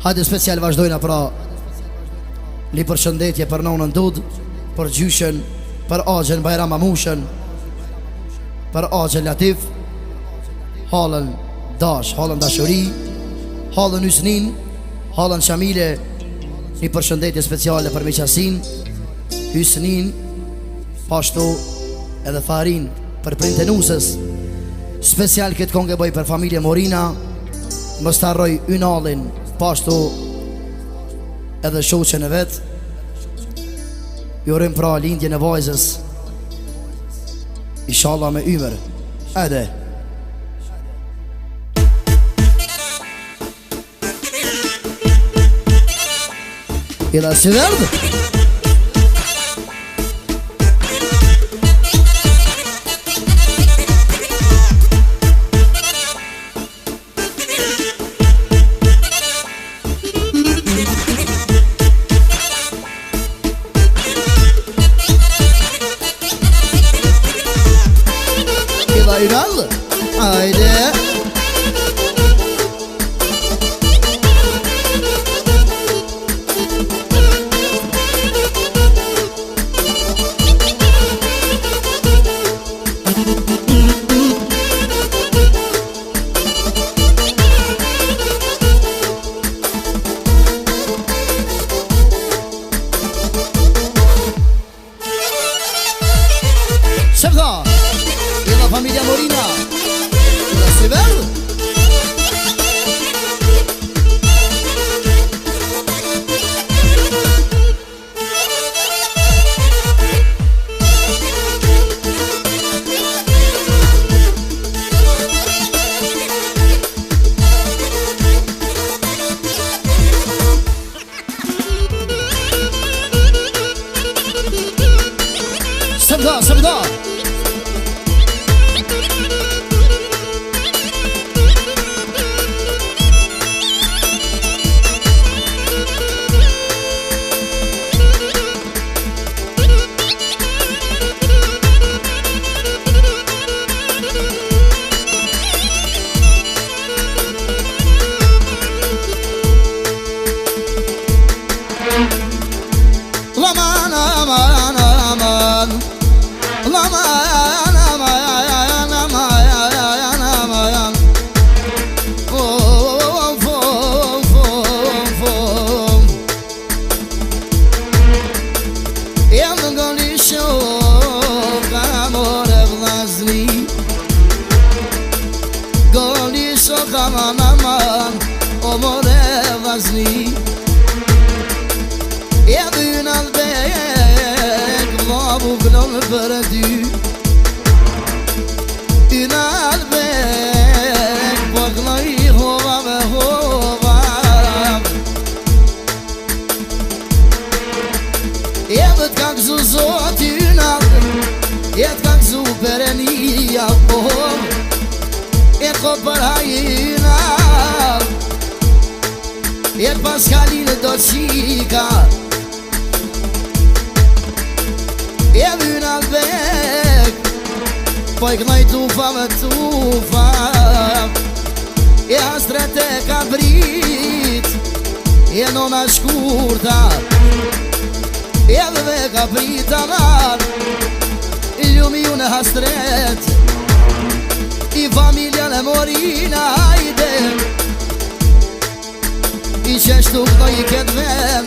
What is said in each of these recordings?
Hajde special vazhdojna pra li përshëndetje për nonën Dud, për gjyshen, për Axhen Bajram Mamushën, për Axhen Latif, halën Dash, halën Dashuri, halën Hysnin, halën Shamile. Një përshëndetje speciale për Miqasin, Hysnin, pashtu edhe Farin për printe Nusës. Special këtë kongë e bëj për familje Morina, më starroj Ynalin, pashtu edhe shoqen e vet. Jurim pra lindjen e vajzës, inshallah me ymër. Ede Ila si verd Ila Ünal. Haydi Sevda, ila familja Morina, ila si verd. Sevda, sevda. Laman, aman, aman. Laman, aman, aman, aman. Of, of, of, of. Jam goli shok, amore vlazni. Goli shok, aman, aman, amore vlazni. Ja Ünal bek, vlavu glon për ty. Ünal bek, po gloj hova me hova. Ja të ka gëzu zot Ünal, ja të ka gëzu perenia, ja ko për hajinal, ja të pas kalinë do qika. Ja Ünal bek, po I knoj tufa me tufa. Ja strete ka brit, ja nona shkurta. Ja dhe ka brit aman, ljumi ju në hastret. I familja në Morina, hajde. I qeshtu knoj I këtë ven,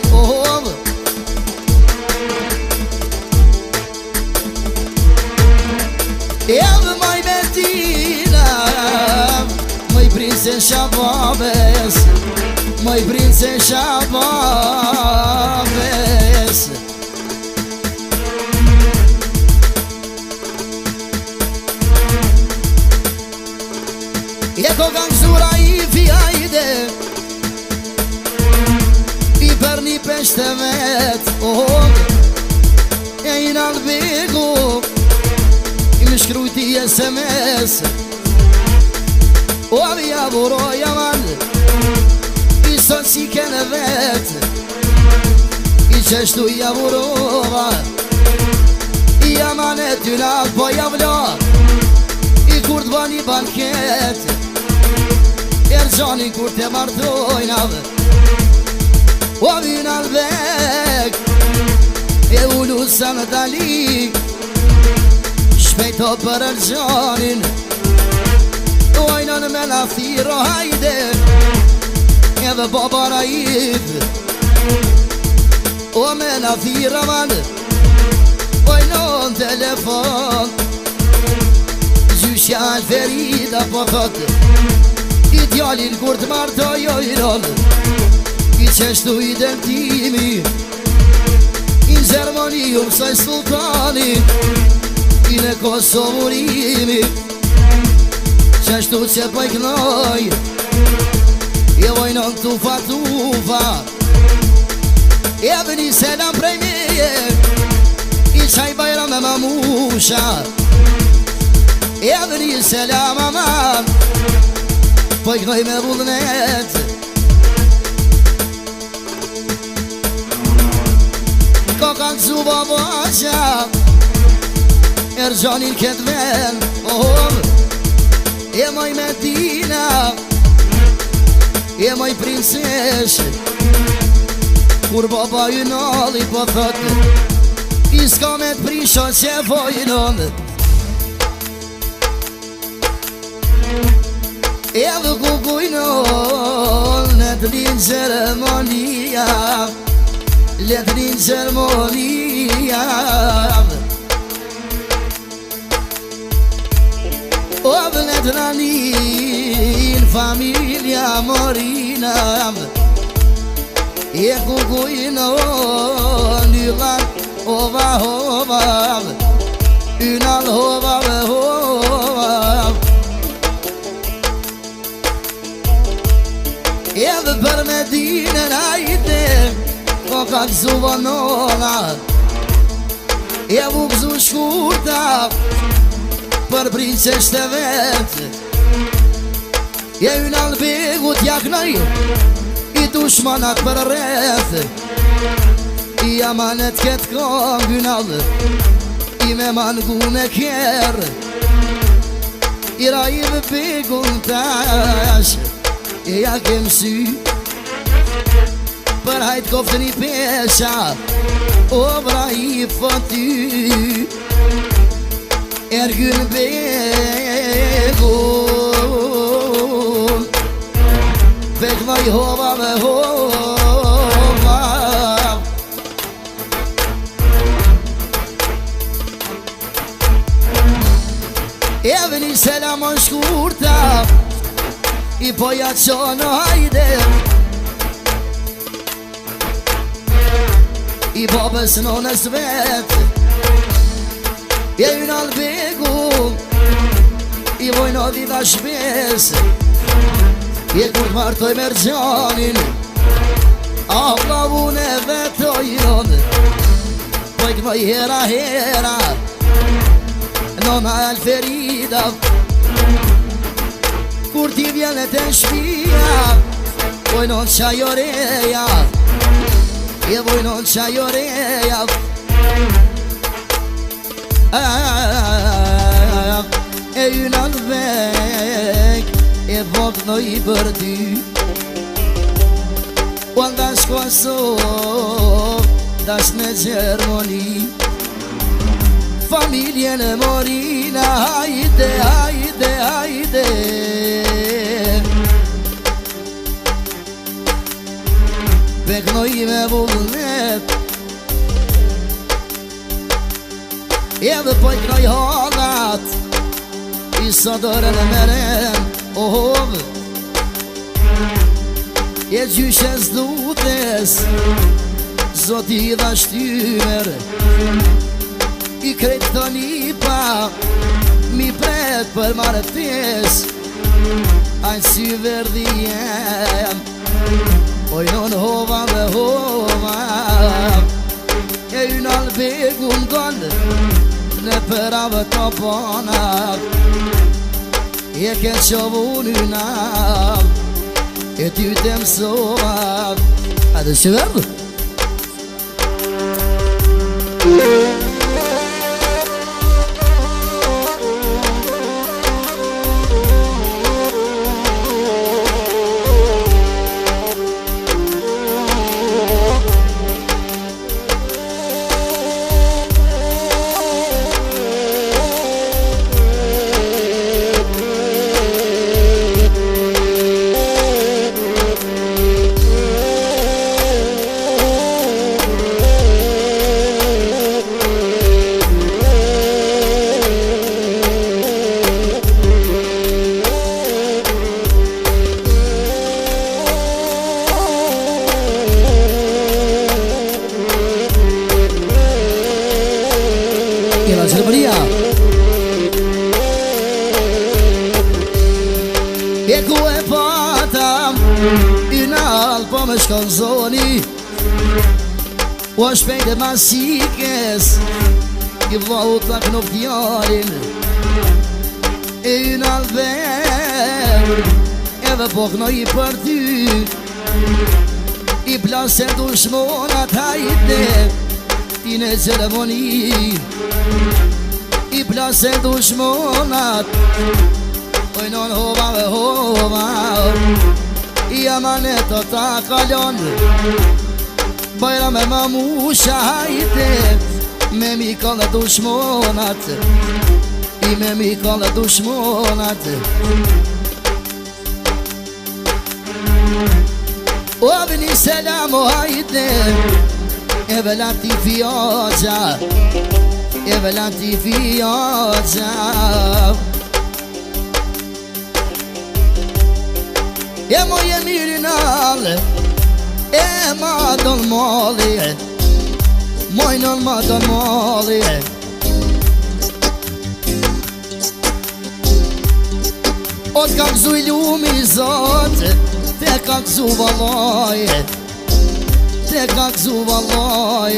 Jam maj Betina, maj princesha babes, maj princesha babes. Je ko gang zura I fjajde, I për një peshte vet, E Ünal beku, I më shkrujti SMS. O avja buroja man, I sot si kene vet, I qeshtu ja burova, I amanet Ünal po javla, I kur të bani banket, Ergjani kur të martojna, O vin al vechi e ulu sandali Shpejto për Erxhanin Ojnën me la thiro hajde Edhe baba Raif O me la thiro man Ojnën telefon Gjyshja Ferida po thot I djalin kur të martoj ojron I qeshtu i dentimi I Gjermani u mësaj sultani I në Kosovurimi Qeshtu që pëjknoj I vojnon tufa tufa E vëni selam prej meje I qaj bajra me mamusha E vëni selam aman Pëjknoj me vullnet Ka kanë zuba vaqa Erxhanin këtë ven E moj Medina E moj princesh Kur baba ju nalli po thot I s'ka me t'prisho që vojnon E dhe ku kujnon Në t'lin Gjermania Le t'lin Gjermania O vëllet ranin familja Morina E kukujno Nylan ova hova Ynal hova ve hova E dhe për Medinën hajde O ka gëzu vanona E vukëzu shkurta Për princesh të vetë E unë albegu t'jaknaj I dushmanat për rreth I amanet këtë kam gynal I me mangu me kjer I rajve begun tash E ja kem sy Për hajt koftën i pesha O bra i fëty Ergün begun Bekmaj hova ve hova Evni selamon shkurta I poja qonë hajde I babës nonës vetë E unë albegu I vojno viva shpes E kur t'martoj me Erxhanin A plavun e vetojnon Pojknoj hera hera Nona Ferida Kur ti vjenet e shpia Vojnon qajoreja E vojnon qajoreja E unë anë vek E voknoj për ty O ndash Kosov Dash me Gjermani Familjen e Morina Hajde, hajde, hajde Veknoj me vullnet Edhe pojknoj halat I sodërën e meren Ohov E gjyshes dutes Zoti dha shtymer I krejt të nipa Mi pret për martes Ajnë si verdi jem Ojnon hova dhe hova E unë albegu m'donë Në përave të bona E ke qovu nëna E ty të mësova A dhe që verdu? Ynal po me shkon zoni O shpejt e masikes I vlau të knop djalin E ynal ver Edhe po knoj për ty I plase dushmonat hajte Ti në ceremoni I plase dushmonat Ojnon hova me hova I amaneto ta kalon Bajra me mamusha hajte Me mi kallë dushmonat I me mi kallë dushmonat O bini selam o hajte E velati fjoqa E velati fjoqa E moj e mirin ale E ma don mali Moj non ma don mali O t'ka gzu i lumi zot Te ka gzu valoj Te ka gzu valoj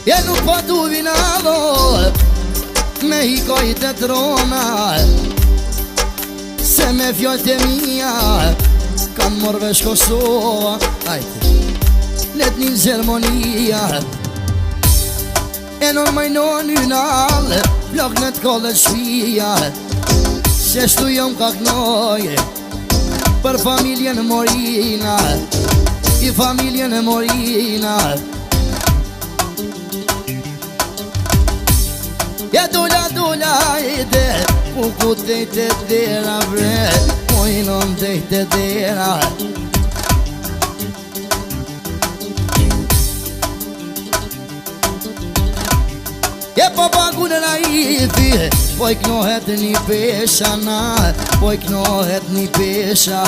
E nuk po du vinalo Me hikoj të trona Se me fjallët e mija Kanë morve shkosova Ajte Let një zermonia E non majnon ynal Plak në t'kollët shpia Se shtu jom ka knoj Për familjen Morina I familjen Morina Ja dula ide Ku dejte dera bre Mojnon dejte dera E po pagun na ifi Po I knohet një pesha na Po I knohet një pesha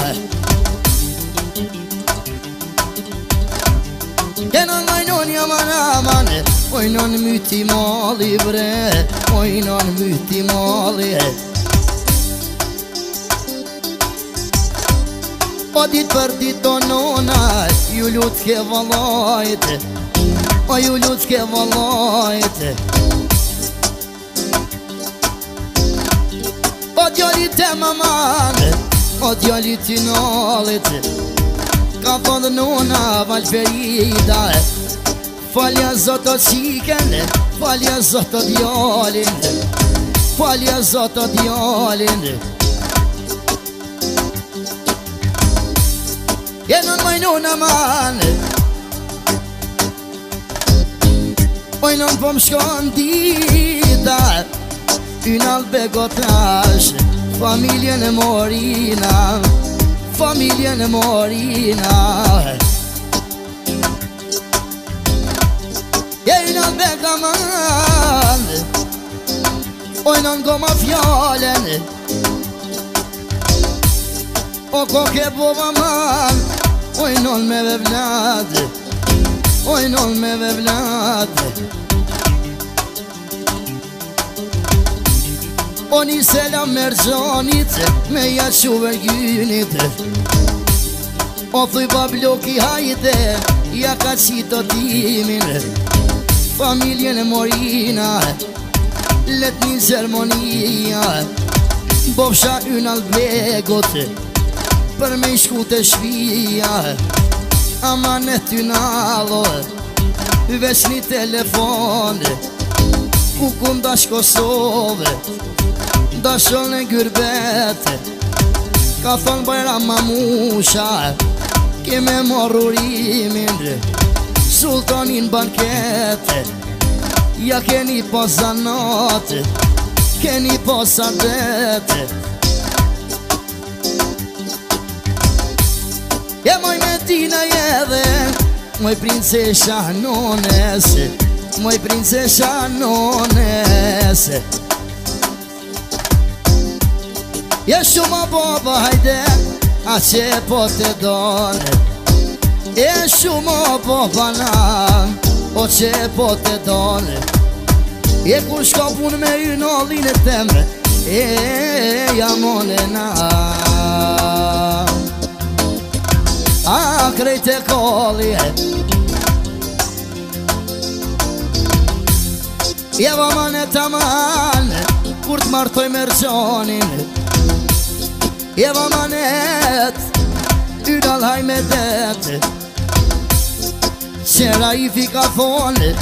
E non majnon jaman aman Oj non myti mali bre Oj non myti mali O dit për dit o nona Ju lut ke valajt O ju lut ke valajt O djallit e maman O djallit i nalit Ka thënë nona Valferida Falja zoto qiken Falja zoto djallin Falja zoto djallin E non majnon aman Oj non po m'shkon dita Ynal begotrash Familjen e Morina Familjen e Morina E ynal begaman Oj non goma fjallën O koke bova man Oj non me vevlad Oj non me vevlad O një selam mërgjonit Me jaqu vergjynit O thuj babloki hajte Ja ka qito timin Familjen e Morina Let një zermonia Bofsha ynal begot Për me I shku të shpia Amanet ynalo Veç një telefon Ku kundash Kosovë Dashon e gyrbet Ka thonë bajra mamusha Keme morurimin Sultanin banket Ja keni posa not Keni posa det E moj Medina jedhe Moj princesha nones Moj princesha nones Je shumë a baba hajde A që po te done Je shumë a baba na tot ce pot te done. E cu scopul meu în oline teme, ja molena a krejt e kolje Jeva mane taman kur t'martoj me rgjonin Jeva manet ynal haj me det Qera i fika thonë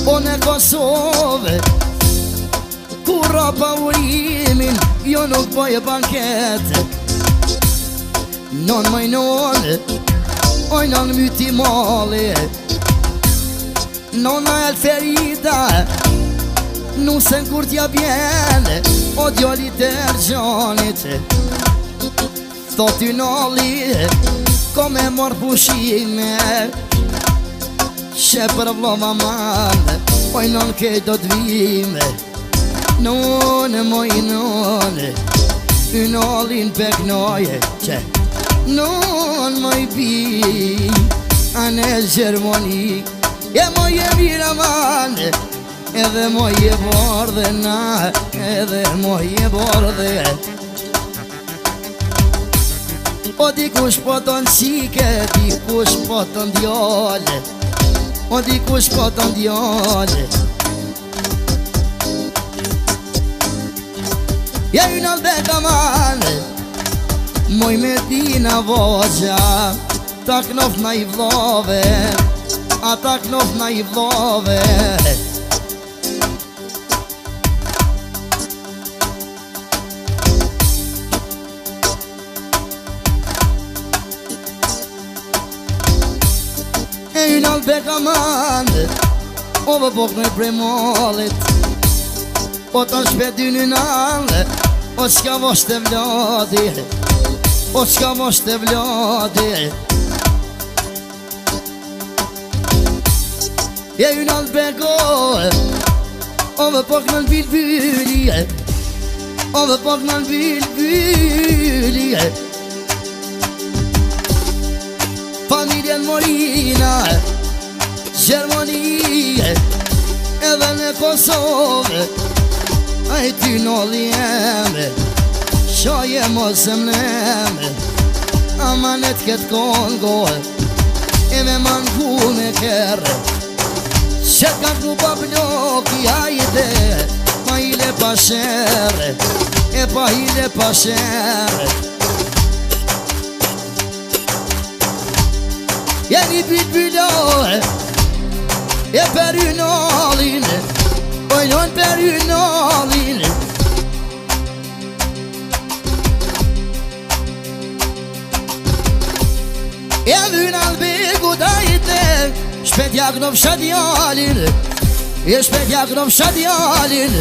po në Kosovë Kurra pa urimin, jo nuk bëjë banket Non më non, oj non myti mali Nonna el ferita, nusen kur t'ja bjene O djollit e rgjonit Thot ty nalli, ko me mor pushime She për vlova manë, oj non kej do t'vime None moj none Ynallin peknoje që Non moj bi Ane Gjermoni E moj e mira mane Edhe moj e bordhe na Edhe moj e bordhe O dikush po të në qike Dikush po të në djole O dikush po të në djole Ja ynal beka mane Moj me dina vogja Ta knof na i vlove A ta knof na i vlove E ynal beka mane Ove bok në prej molit O të shpet dy një nale O qka vosh të vladi O qka vosh të vladi Je ju në beko O dhe pok në bilbyli O dhe pok në bilbyli Familjen Morina Gjermoni Edhe në Kosovë Aj ty nolli jeme Shaje mos e mneme Amanet këtë Kongo E me manku me kere Që ka ku pa bloki Ajde Pa ile pa shere E pa ile pa shere Jeni bit bilohe E per ju nolline Ojnon per ju nolline E vyn albigu dajte Shpet jak në fshat jalin E shpet jak në fshat jalin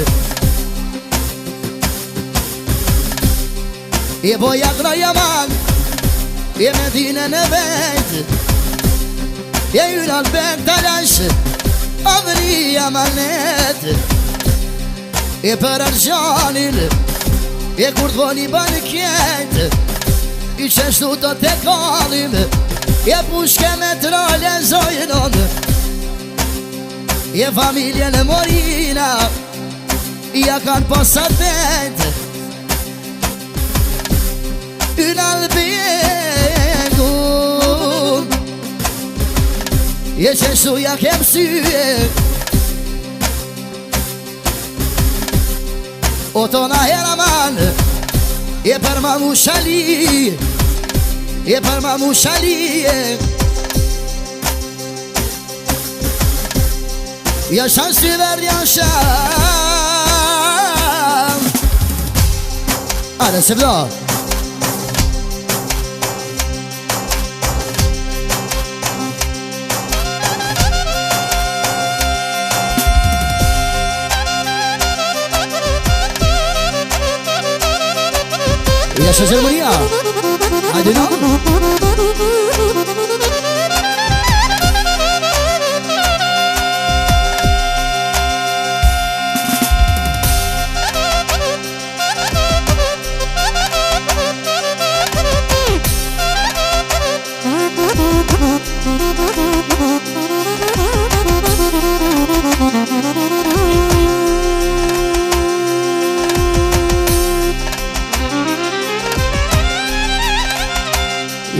E bo jak në jaman E me dine në vejt E vyn albeg talash Avri amanet E për argjanin E kur t'voni banë kjet I qeshtu të te kalim E pushke me trole zojnon E familjen e Morina Ja kanë pasatet Yn albengu E qeshtu ja kem syje O tona heraman E për ma mushali E për ma mushali Ja shanë sy verë ja shanë Ale se vdo Ja shanë Gjermania Hajde no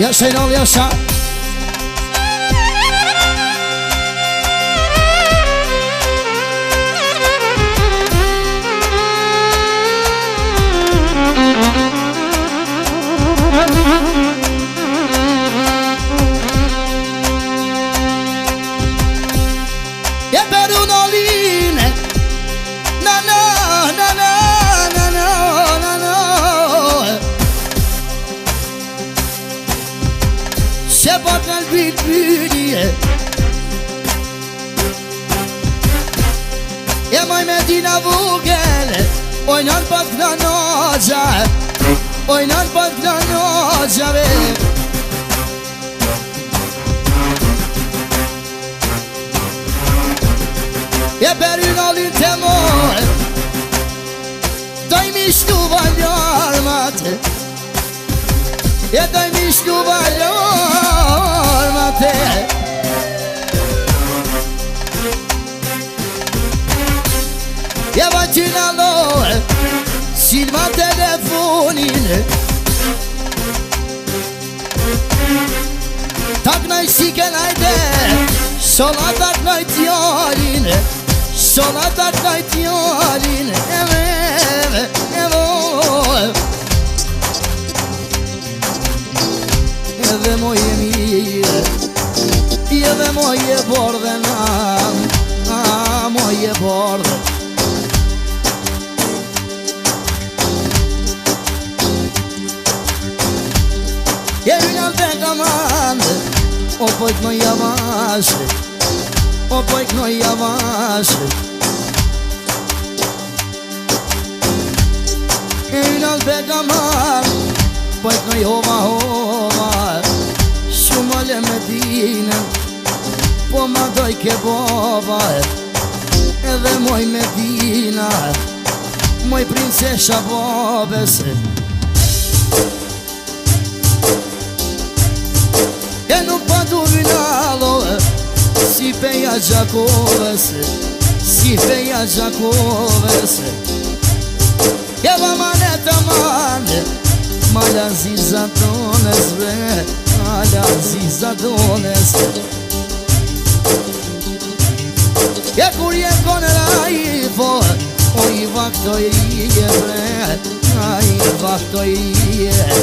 Jasha i nol, jasha. E moj me dina vogel, oj nën pat këna nogja, oj nën pat këna nogjave. E per un allin të moj, doj mi shtu valjarmat, e doj mi shtu valjarmat. E va qyna lojë, silma telefonin, tak nëj shiken ajde, shola tak nëj tjallin, shola tak nëj tjallin, edhe moje mire, edhe moje bordhe moje bordhe. E unë të kamande, o pojk në javashe, o pojk në javashe. E unë të kamande, pojk në hova hova, shumë le me dine, po ma doj ke bova, edhe moj me dina, moj princesha bobese. E nuk pa du vinalo, si peja Gjakovese, si peja Gjakovese. E va maneta mane, mala zizadones bre, mala zizadones. E kur je kone rajfo, o i vaktoj je bre, a i vaktoj je.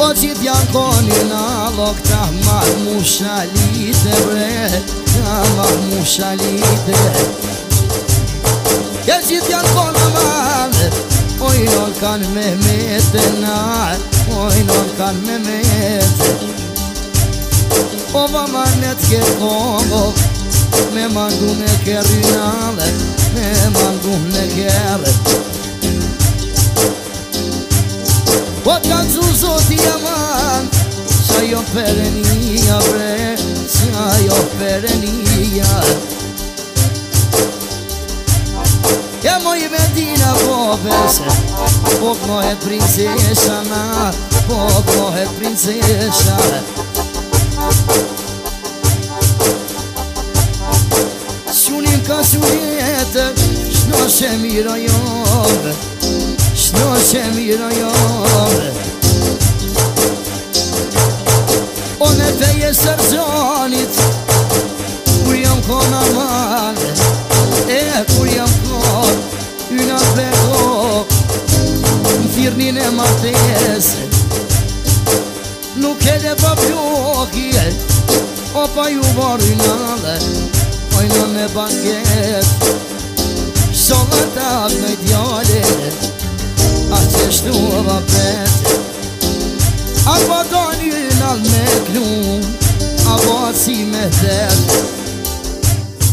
O qitë janë koni në lokta marë mushalite bre, marë mushalite. E qitë janë kona marë, o i non kanë me mete narë, o i non kanë me mete. O va manet ke kongo, me mangu me kërrinale, me mangu me kërre. Po t'kanë zu zoti jaman, qa jo perenia bre, qa jo perenia. E moj me dina popese, po kënohet princesha na, po kënohet princesha. Shunin ka shunietë, shno që mira jove, shno që mira jove. O në feje sërgjanit, kur jam kona male, kur jam kona, yna beko, në firnin e matese. Nuk edhe pa pjokje, o pa ju varë ynale, o në me banket. Sholla tak në djale, a që shtuva pete. A pa do një nal me klum, a pa si me tete.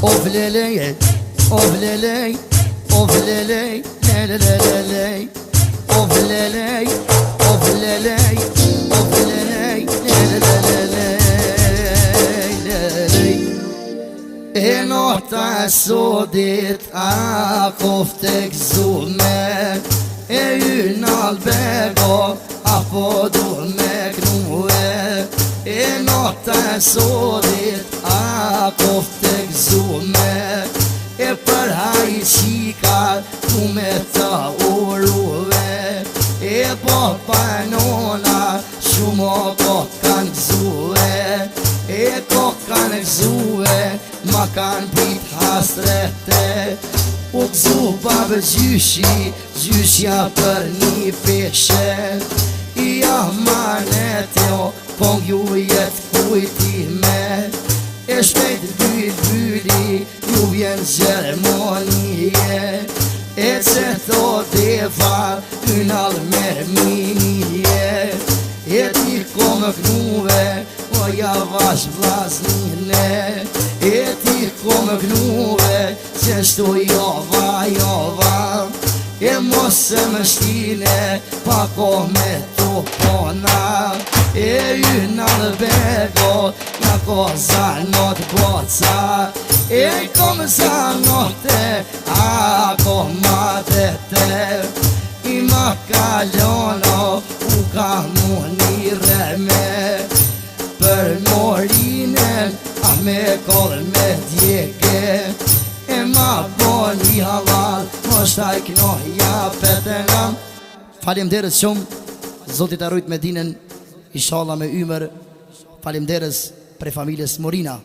O vlelej, o vlelej, o vlelej, lelelelelej. O vlelej, o vlelej, o vlelej, lelelelelej. E nota e sodit a kofte këzume, e ynal bego a po du me knue. E nota e sodit a kofte këzume, e për haj qika tu me ta uruve. E po baba e nona shumë o kanë gëzue E kanë gëzue ma kanë prit hasrete U gëzu babë gjyshja për një peshe I amanet jo Pong ju jetë kujtime E shpejt byli Ju vjen gjermonije E që to defa Ynal me minije E ti ko më knuve O javash vlaznine E ti ko më knuve Që shtu jova E mos e më shtine Pa ko me to pona E ynal bego Na ko zanot boca E kom zanote A ko matete I ma kalono U ka muni reme Për morinen A me kol me djeke E ma boni halal Mos taj knoja petena Falemderës shumë Zotit arrujt me dinen Inshallah me ymer Falemderës Pre familjes Morina